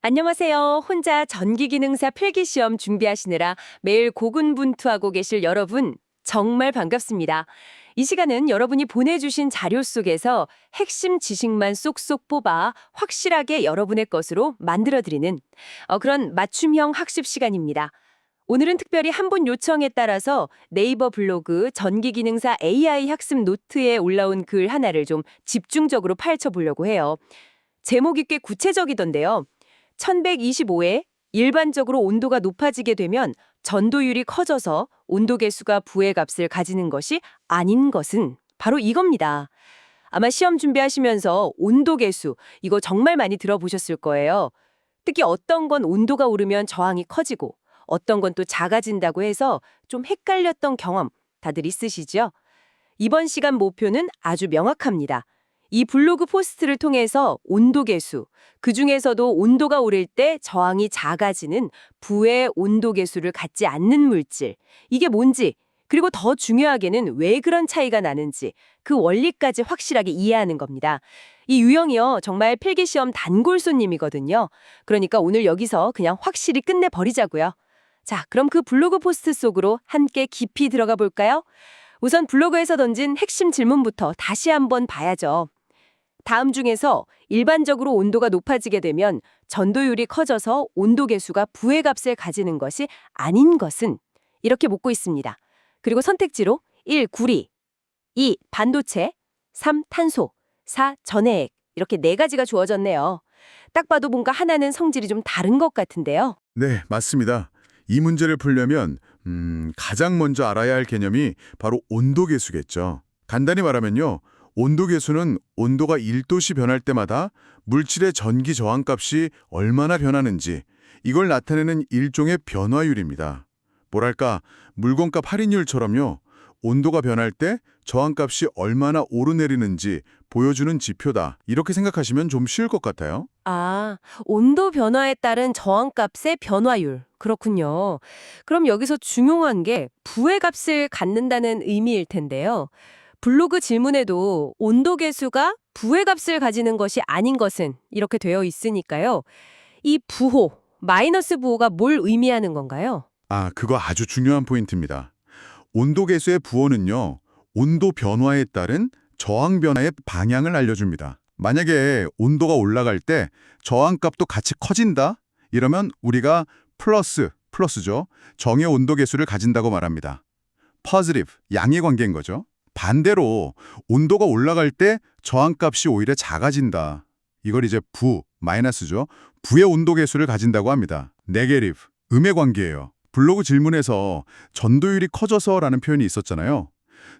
안녕하세요. 혼자 전기기능사 필기시험 준비하시느라 매일 고군분투하고 계실 여러분, 정말 반갑습니다. 이 시간은 여러분이 보내주신 자료 속에서 핵심 지식만 쏙쏙 뽑아 확실하게 여러분의 것으로 만들어드리는 그런 맞춤형 학습 시간입니다. 오늘은 특별히 한 분 요청에 따라서 네이버 블로그 전기기능사 AI 학습 노트에 올라온 글 하나를 좀 집중적으로 파헤쳐보려고 해요. 제목이 꽤 구체적이던데요. 1125에 일반적으로 온도가 높아지게 되면 전도율이 커져서 온도 계수가 부의 값을 가지는 것이 아닌 것은 바로 이겁니다. 아마 시험 준비하시면서 온도 계수, 이거 정말 많이 들어보셨을 거예요. 특히 어떤 건 온도가 오르면 저항이 커지고 어떤 건 또 작아진다고 해서 좀 헷갈렸던 경험 다들 있으시죠? 이번 시간 목표는 아주 명확합니다. 이 블로그 포스트를 통해서 온도 계수, 그중에서도 온도가 오를 때 저항이 작아지는 부의 온도 계수를 갖지 않는 물질, 이게 뭔지, 그리고 더 중요하게는 왜 그런 차이가 나는지 그 원리까지 확실하게 이해하는 겁니다. 이 유형이요, 정말 필기시험 단골 손님이거든요. 그러니까 오늘 여기서 그냥 확실히 끝내버리자고요. 자, 그럼 그 블로그 포스트 속으로 함께 깊이 들어가 볼까요? 우선 블로그에서 던진 핵심 질문부터 다시 한번 봐야죠. 다음 중에서 일반적으로 온도가 높아지게 되면 전도율이 커져서 온도 계수가 부의 값을 가지는 것이 아닌 것은 이렇게 묻고 있습니다. 그리고 선택지로 1. 구리, 2. 반도체, 3. 탄소, 4. 전해액 이렇게 네 가지가 주어졌네요. 딱 봐도 뭔가 하나는 성질이 좀 다른 것 같은데요. 네, 맞습니다. 이 문제를 풀려면 가장 먼저 알아야 할 개념이 바로 온도 계수겠죠. 간단히 말하면요. 온도 계수는 온도가 1도씨 변할 때마다 물질의 전기 저항값이 얼마나 변하는지 이걸 나타내는 일종의 변화율입니다. 뭐랄까, 물건값 할인율처럼요. 온도가 변할 때 저항값이 얼마나 오르내리는지 보여주는 지표다. 이렇게 생각하시면 좀 쉬울 것 같아요. 아, 온도 변화에 따른 저항값의 변화율. 그렇군요. 그럼 여기서 중요한 게 부의 값을 갖는다는 의미일 텐데요. 블로그 질문에도 온도 계수가 부의 값을 가지는 것이 아닌 것은 이렇게 되어 있으니까요. 이 부호, 마이너스 부호가 뭘 의미하는 건가요? 그거 아주 중요한 포인트입니다. 온도 계수의 부호는요. 온도 변화에 따른 저항 변화의 방향을 알려줍니다. 만약에 온도가 올라갈 때 저항값도 같이 커진다? 이러면 우리가 플러스죠. 정의 온도 계수를 가진다고 말합니다. positive, 양의 관계인 거죠. 반대로 온도가 올라갈 때 저항값이 오히려 작아진다. 이걸 이제 마이너스죠. 부의 온도 계수를 가진다고 합니다. negative, 음의 관계예요. 블로그 질문에서 전도율이 커져서라는 표현이 있었잖아요.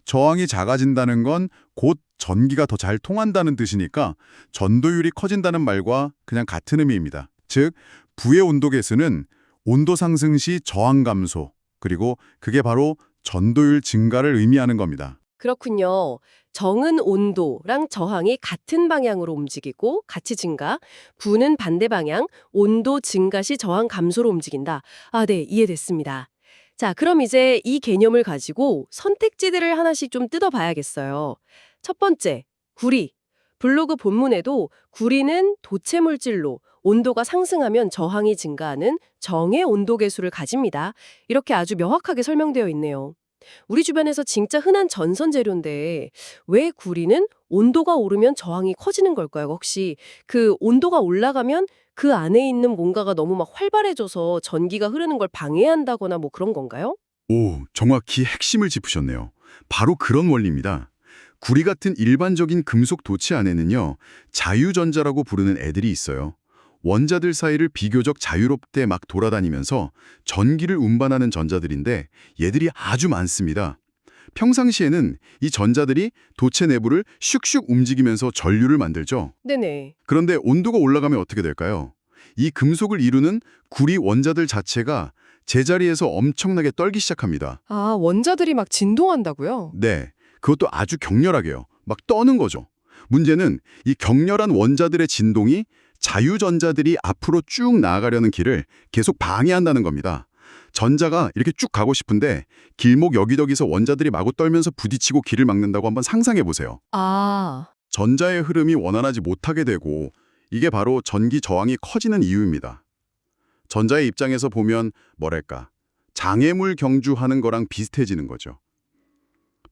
저항이 작아진다는 건 곧 전기가 더 잘 통한다는 뜻이니까 전도율이 커진다는 말과 그냥 같은 의미입니다. 즉, 부의 온도 계수는 온도 상승 시 저항 감소, 그리고 그게 바로 전도율 증가를 의미하는 겁니다. 그렇군요. 정은 온도랑 저항이 같은 방향으로 움직이고 같이 증가, 부는 반대 방향, 온도 증가 시 저항 감소로 움직인다. 아, 네, 이해됐습니다. 자, 그럼 이제 이 개념을 가지고 선택지들을 하나씩 좀 뜯어봐야겠어요. 첫 번째, 구리. 블로그 본문에도 구리는 도체 물질로 온도가 상승하면 저항이 증가하는 정의 온도 계수를 가집니다. 이렇게 아주 명확하게 설명되어 있네요. 우리 주변에서 진짜 흔한 전선 재료인데 왜 구리는 온도가 오르면 저항이 커지는 걸까요? 혹시 그 온도가 올라가면 그 안에 있는 뭔가가 너무 막 활발해져서 전기가 흐르는 걸 방해한다거나 뭐 그런 건가요? 오, 정확히 핵심을 짚으셨네요. 바로 그런 원리입니다. 구리 같은 일반적인 금속 도체 안에는요, 자유전자라고 부르는 애들이 있어요. 원자들 사이를 비교적 자유롭게 막 돌아다니면서 전기를 운반하는 전자들인데 얘들이 아주 많습니다. 평상시에는 이 전자들이 도체 내부를 슉슉 움직이면서 전류를 만들죠. 네네. 그런데 온도가 올라가면 어떻게 될까요? 이 금속을 이루는 구리 원자들 자체가 제자리에서 엄청나게 떨기 시작합니다. 아, 원자들이 막 진동한다고요? 네, 그것도 아주 격렬하게요. 막 떠는 거죠. 문제는 이 격렬한 원자들의 진동이 자유전자들이 앞으로 쭉 나아가려는 길을 계속 방해한다는 겁니다. 전자가 이렇게 쭉 가고 싶은데 길목 여기저기서 원자들이 마구 떨면서 부딪히고 길을 막는다고 한번 상상해 보세요. 아, 전자의 흐름이 원활하지 못하게 되고 이게 바로 전기 저항이 커지는 이유입니다. 전자의 입장에서 보면 뭐랄까, 장애물 경주하는 거랑 비슷해지는 거죠.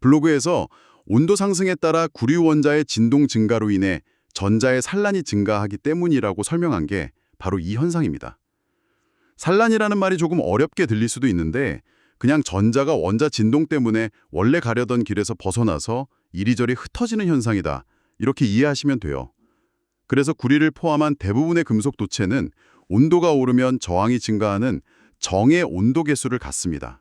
블로그에서 온도 상승에 따라 구리 원자의 진동 증가로 인해 전자의 산란이 증가하기 때문이라고 설명한 게 바로 이 현상입니다. 산란이라는 말이 조금 어렵게 들릴 수도 있는데 그냥 전자가 원자 진동 때문에 원래 가려던 길에서 벗어나서 이리저리 흩어지는 현상이다. 이렇게 이해하시면 돼요. 그래서 구리를 포함한 대부분의 금속 도체는 온도가 오르면 저항이 증가하는 정의 온도 계수를 갖습니다.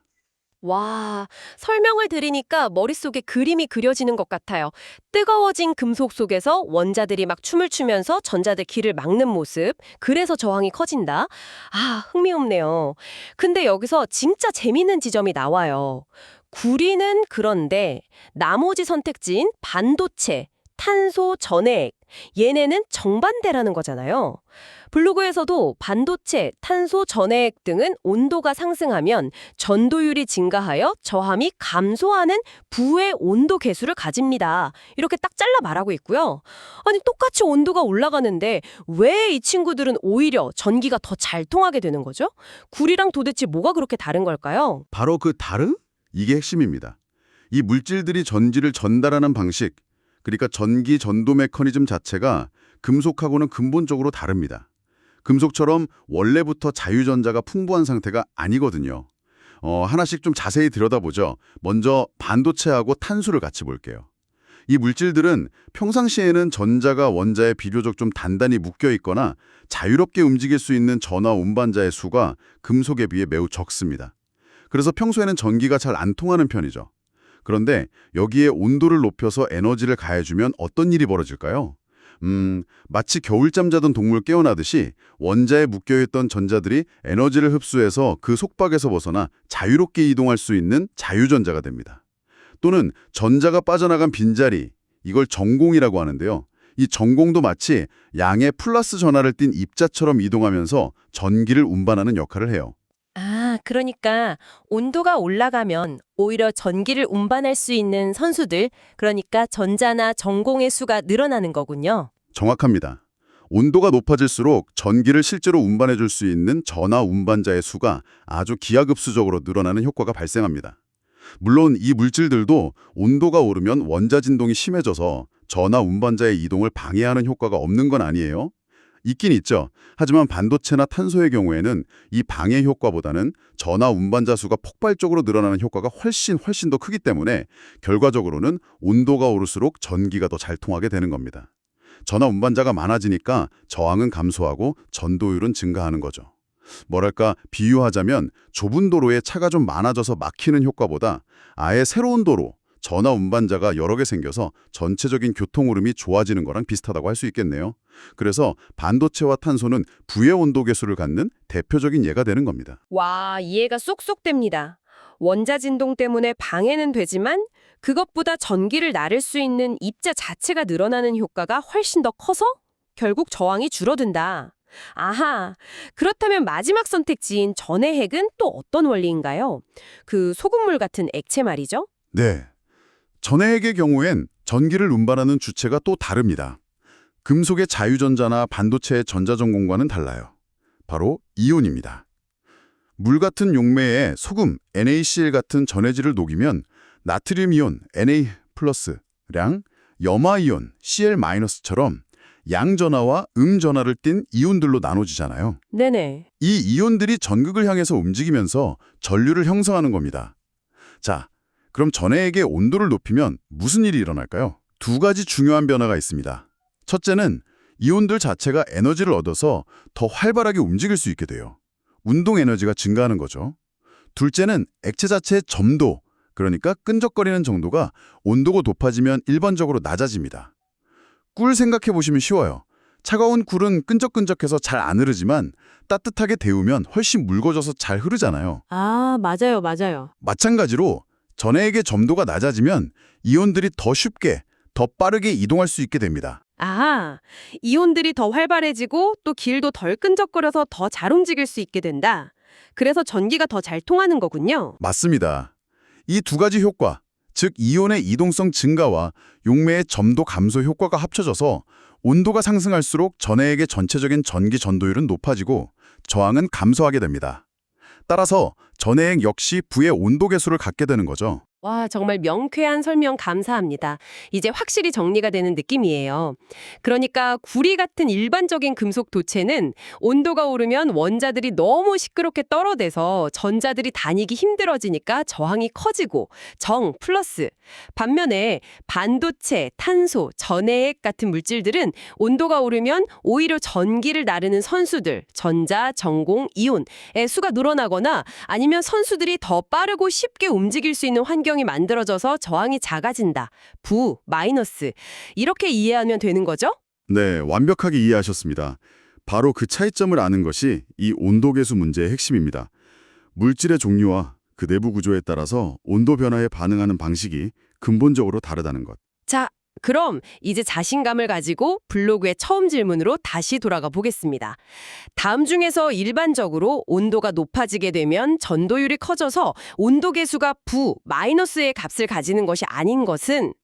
와, 설명을 들으니까 머릿속에 그림이 그려지는 것 같아요. 뜨거워진 금속 속에서 원자들이 막 춤을 추면서 전자들 길을 막는 모습. 그래서 저항이 커진다. 아, 흥미롭네요. 근데 여기서 진짜 재밌는 지점이 나와요. 구리는 그런데 나머지 선택지인 반도체, 탄소 전해액, 얘네는 정반대라는 거잖아요. 블로그에서도 반도체, 탄소 전해액 등은 온도가 상승하면 전도율이 증가하여 저함이 감소하는 부의 온도 계수를 가집니다. 이렇게 딱 잘라 말하고 있고요. 아니 똑같이 온도가 올라가는데 왜 이 친구들은 오히려 전기가 더 잘 통하게 되는 거죠? 구리랑 도대체 뭐가 그렇게 다른 걸까요? 바로 그 다른? 이게 핵심입니다. 이 물질들이 전기를 전달하는 방식, 그러니까 전기 전도 메커니즘 자체가 금속하고는 근본적으로 다릅니다. 금속처럼 원래부터 자유전자가 풍부한 상태가 아니거든요. 하나씩 좀 자세히 들여다보죠. 먼저 반도체하고 탄소를 같이 볼게요. 이 물질들은 평상시에는 전자가 원자에 비교적 좀 단단히 묶여 있거나 자유롭게 움직일 수 있는 전하 운반자의 수가 금속에 비해 매우 적습니다. 그래서 평소에는 전기가 잘 안 통하는 편이죠. 그런데 여기에 온도를 높여서 에너지를 가해주면 어떤 일이 벌어질까요? 마치 겨울잠 자던 동물 깨어나듯이 원자에 묶여있던 전자들이 에너지를 흡수해서 그 속박에서 벗어나 자유롭게 이동할 수 있는 자유전자가 됩니다. 또는 전자가 빠져나간 빈자리, 이걸 전공이라고 하는데요. 이 전공도 마치 양의 플러스 전하를 띤 입자처럼 이동하면서 전기를 운반하는 역할을 해요. 아, 그러니까 온도가 올라가면 오히려 전기를 운반할 수 있는 선수들, 그러니까 전자나 전공의 수가 늘어나는 거군요. 정확합니다. 온도가 높아질수록 전기를 실제로 운반해 줄 수 있는 전하 운반자의 수가 아주 기하급수적으로 늘어나는 효과가 발생합니다. 물론 이 물질들도 온도가 오르면 원자 진동이 심해져서 전하 운반자의 이동을 방해하는 효과가 없는 건 아니에요. 있긴 있죠. 하지만 반도체나 탄소의 경우에는 이 방해 효과보다는 전하 운반자 수가 폭발적으로 늘어나는 효과가 훨씬 더 크기 때문에 결과적으로는 온도가 오를수록 전기가 더 잘 통하게 되는 겁니다. 전하 운반자가 많아지니까 저항은 감소하고 전도율은 증가하는 거죠. 뭐랄까 비유하자면 좁은 도로에 차가 좀 많아져서 막히는 효과보다 아예 새로운 도로, 전하 운반자가 여러 개 생겨서 전체적인 교통 흐름이 좋아지는 거랑 비슷하다고 할 수 있겠네요. 그래서 반도체와 탄소는 부의 온도 계수를 갖는 대표적인 예가 되는 겁니다. 와, 이해가 쏙쏙 됩니다. 원자 진동 때문에 방해는 되지만 그것보다 전기를 나를 수 있는 입자 자체가 늘어나는 효과가 훨씬 더 커서 결국 저항이 줄어든다. 아하, 그렇다면 마지막 선택지인 전해핵은 또 어떤 원리인가요? 그 소금물 같은 액체 말이죠? 네. 전해액의 경우엔 전기를 운반하는 주체가 또 다릅니다. 금속의 자유전자나 반도체의 전자전공과는 달라요. 바로 이온입니다. 물 같은 용매에 소금, NaCl 같은 전해질을 녹이면 나트륨 이온, Na+랑 염화 이온, Cl-처럼 양전하와 음전하를 띤 이온들로 나눠지잖아요. 네네. 이 이온들이 전극을 향해서 움직이면서 전류를 형성하는 겁니다. 자, 그럼 전해액의 온도를 높이면 무슨 일이 일어날까요? 두 가지 중요한 변화가 있습니다. 첫째는 이온들 자체가 에너지를 얻어서 더 활발하게 움직일 수 있게 돼요. 운동 에너지가 증가하는 거죠. 둘째는 액체 자체의 점도, 그러니까 끈적거리는 정도가 온도가 높아지면 일반적으로 낮아집니다. 꿀 생각해 보시면 쉬워요. 차가운 꿀은 끈적끈적해서 잘 안 흐르지만 따뜻하게 데우면 훨씬 묽어져서 잘 흐르잖아요. 아, 맞아요. 마찬가지로 전해액의 점도가 낮아지면 이온들이 더 쉽게, 더 빠르게 이동할 수 있게 됩니다. 아, 이온들이 더 활발해지고 또 길도 덜 끈적거려서 더 잘 움직일 수 있게 된다. 그래서 전기가 더 잘 통하는 거군요. 맞습니다. 이 두 가지 효과, 즉 이온의 이동성 증가와 용매의 점도 감소 효과가 합쳐져서 온도가 상승할수록 전해액의 전체적인 전기 전도율은 높아지고 저항은 감소하게 됩니다. 따라서 전해액 역시 부의 온도 계수를 갖게 되는 거죠. 와, 정말 명쾌한 설명 감사합니다. 이제 확실히 정리가 되는 느낌이에요. 그러니까 구리 같은 일반적인 금속 도체는 온도가 오르면 원자들이 너무 시끄럽게 떨어대서 전자들이 다니기 힘들어지니까 저항이 커지고 정 플러스. 반면에 반도체, 탄소, 전해액 같은 물질들은 온도가 오르면 오히려 전기를 나르는 선수들, 전자, 전공, 이온의 수가 늘어나거나 아니면 선수들이 더 빠르고 쉽게 움직일 수 있는 환경이 만들어져서 저항이 작아진다. 부, 마이너스. 이렇게 이해하면 되는 거죠? 네, 완벽하게 이해하셨습니다. 바로 그 차이점을 아는 것이 이 온도 계수 문제의 핵심입니다. 물질의 종류와 그 내부 구조에 따라서 온도 변화에 반응하는 방식이 근본적으로 다르다는 것. 자, 그럼 이제 자신감을 가지고 블로그의 처음 질문으로 다시 돌아가 보겠습니다. 다음 중에서 일반적으로 온도가 높아지게 되면 전도율이 커져서 온도 계수가 부, 마이너스의 값을 가지는 것이 아닌 것은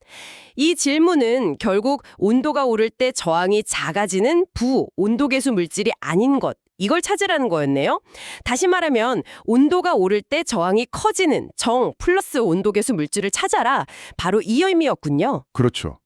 이 질문은 결국 온도가 오를 때 저항이 작아지는 부, 온도 계수 물질이 아닌 것. 이걸 찾으라는 거였네요. 다시 말하면 온도가 오를 때 저항이 커지는 정 플러스 온도 계수 물질을 찾아라. 바로 이 의미였군요. 그렇죠.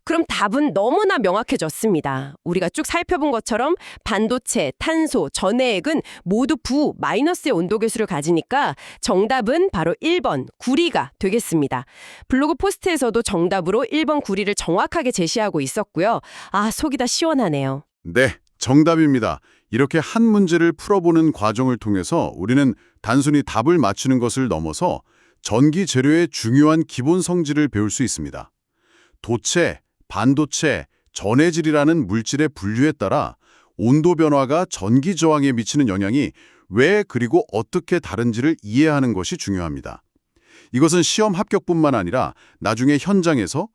그럼 답은 너무나 명확해졌습니다. 우리가 쭉 살펴본 것처럼 반도체, 탄소, 전해액은 모두 부, 마이너스의 온도 계수를 가지니까 정답은 바로 1번 구리가 되겠습니다. 블로그 포스트에서도 정답으로 1번 구리를 정확하게 제시하고 있었고요. 아, 속이 다 시원하네요. 네, 정답입니다. 이렇게 한 문제를 풀어보는 과정을 통해서 우리는 단순히 답을 맞추는 것을 넘어서 전기 재료의 중요한 기본 성질을 배울 수 있습니다. 도체, 반도체, 전해질이라는 물질의 분류에 따라 온도 변화가 전기 저항에 미치는 영향이 왜 그리고 어떻게 다른지를 이해하는 것이 중요합니다. 이것은 시험 합격뿐만 아니라 나중에 현장에서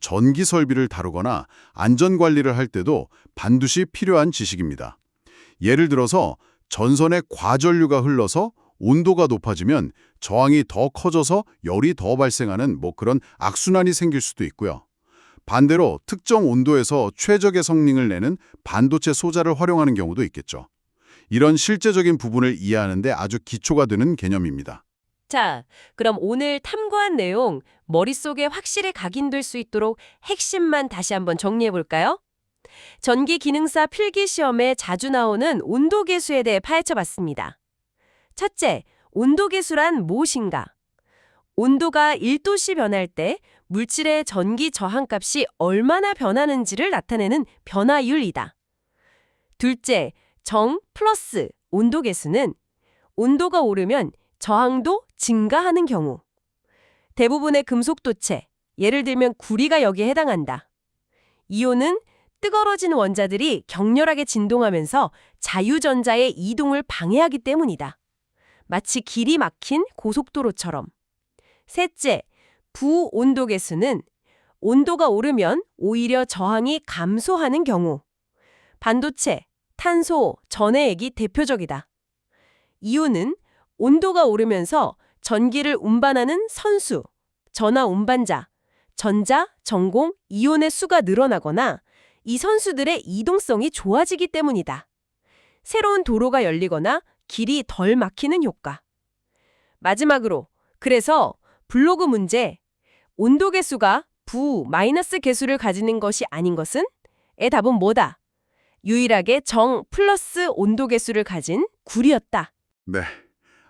전기 설비를 다루거나 안전 관리를 할 때도 반드시 필요한 지식입니다. 예를 들어서 전선에 과전류가 흘러서 온도가 높아지면 저항이 더 커져서 열이 더 발생하는 그런 악순환이 생길 수도 있고요. 반대로 특정 온도에서 최적의 성능을 내는 반도체 소자를 활용하는 경우도 있겠죠. 이런 실제적인 부분을 이해하는 데 아주 기초가 되는 개념입니다. 자, 그럼 오늘 탐구한 내용 머릿속에 확실히 각인될 수 있도록 핵심만 다시 한번 정리해 볼까요? 전기 기능사 필기 시험에 자주 나오는 온도 계수에 대해 파헤쳐 봤습니다. 첫째, 온도 계수란 무엇인가? 온도가 1도씨 변할 때 물질의 전기 저항값이 얼마나 변하는지를 나타내는 변화율이다. 둘째, 정 플러스 온도 계수는 온도가 오르면 저항도 증가하는 경우. 대부분의 금속 도체, 예를 들면 구리가 여기에 해당한다. 이온은 뜨거워진 원자들이 격렬하게 진동하면서 자유전자의 이동을 방해하기 때문이다. 마치 길이 막힌 고속도로처럼. 셋째, 부온도 계수는 온도가 오르면 오히려 저항이 감소하는 경우. 반도체, 탄소, 전해액이 대표적이다. 이온은 온도가 오르면서 전기를 운반하는 선수, 전하 운반자, 전자, 전공, 이온의 수가 늘어나거나 이 선수들의 이동성이 좋아지기 때문이다. 새로운 도로가 열리거나 길이 덜 막히는 효과. 마지막으로, 그래서 블로그 문제, 온도 계수가 부, 마이너스 계수를 가지는 것이 아닌 것은? 의 답은 뭐다? 유일하게 정 플러스 온도 계수를 가진 구리였다. 네,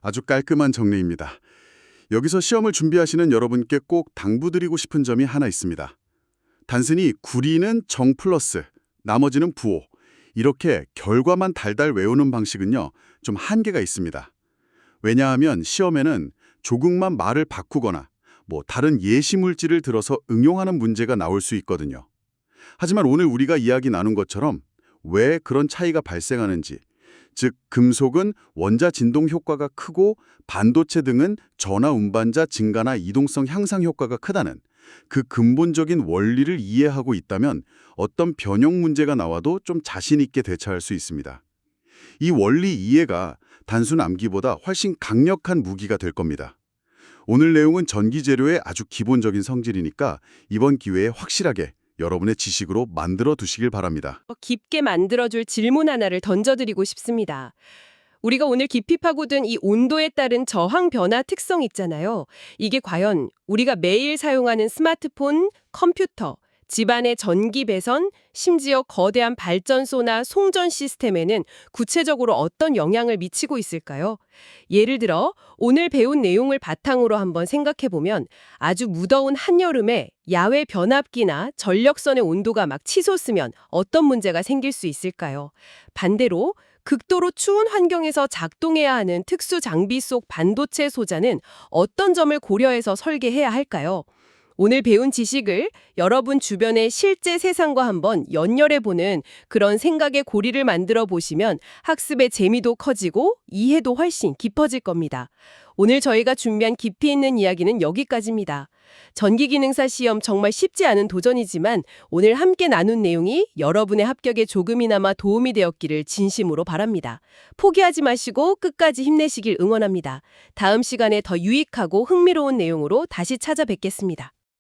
아주 깔끔한 정리입니다. 여기서 시험을 준비하시는 여러분께 꼭 당부드리고 싶은 점이 하나 있습니다. 단순히 구리는 정 플러스, 나머지는 부호, 이렇게 결과만 달달 외우는 방식은요, 좀 한계가 있습니다. 왜냐하면 시험에는 조금만 말을 바꾸거나 다른 예시 물질을 들어서 응용하는 문제가 나올 수 있거든요. 하지만 오늘 우리가 이야기 나눈 것처럼 왜 그런 차이가 발생하는지, 즉 금속은 원자 진동 효과가 크고 반도체 등은 전하 운반자 증가나 이동성 향상 효과가 크다는 그 근본적인 원리를 이해하고 있다면 어떤 변형 문제가 나와도 좀 자신 있게 대처할 수 있습니다. 이 원리 이해가 단순 암기보다 훨씬 강력한 무기가 될 겁니다. 오늘 내용은 전기 재료의 아주 기본적인 성질이니까 이번 기회에 확실하게 여러분의 지식으로 만들어 두시길 바랍니다. 깊게 만들어줄 질문 하나를 던져드리고 싶습니다. 우리가 오늘 깊이 파고든 이 온도에 따른 저항 변화 특성 있잖아요. 이게 과연 우리가 매일 사용하는 스마트폰, 컴퓨터, 집안의 전기 배선, 심지어 거대한 발전소나 송전 시스템에는 구체적으로 어떤 영향을 미치고 있을까요? 예를 들어 오늘 배운 내용을 바탕으로 한번 생각해보면 아주 무더운 한여름에 야외 변압기나 전력선의 온도가 막 치솟으면 어떤 문제가 생길 수 있을까요? 반대로 극도로 추운 환경에서 작동해야 하는 특수 장비 속 반도체 소자는 어떤 점을 고려해서 설계해야 할까요? 오늘 배운 지식을 여러분 주변의 실제 세상과 한번 연결해보는 그런 생각의 고리를 만들어 보시면 학습의 재미도 커지고 이해도 훨씬 깊어질 겁니다. 오늘 저희가 준비한 깊이 있는 이야기는 여기까지입니다. 전기기능사 시험 정말 쉽지 않은 도전이지만 오늘 함께 나눈 내용이 여러분의 합격에 조금이나마 도움이 되었기를 진심으로 바랍니다. 포기하지 마시고 끝까지 힘내시길 응원합니다. 다음 시간에 더 유익하고 흥미로운 내용으로 다시 찾아뵙겠습니다.